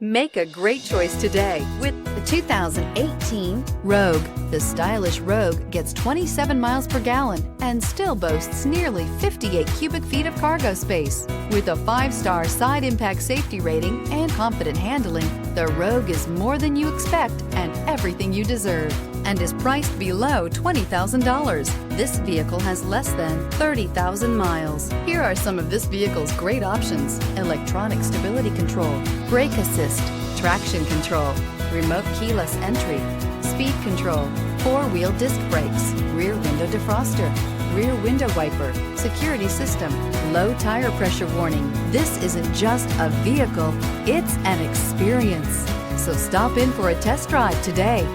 Make a great choice today with the 2018 Rogue. The stylish Rogue gets 27 miles per gallon and still boasts nearly 58 cubic feet of cargo space. With a 5-star side impact safety rating and confident handling, the Rogue is more than you expect and everything you deserve, and is priced below $20,000. This vehicle has less than 30,000 miles. Here are some of this vehicle's great options: electronic stability control, brake assist, traction control, remote keyless entry, speed control, 4-wheel disc brakes, rear window defroster, rear window wiper, security system, low tire pressure warning. This isn't just a vehicle, it's an experience. So stop in for a test drive today.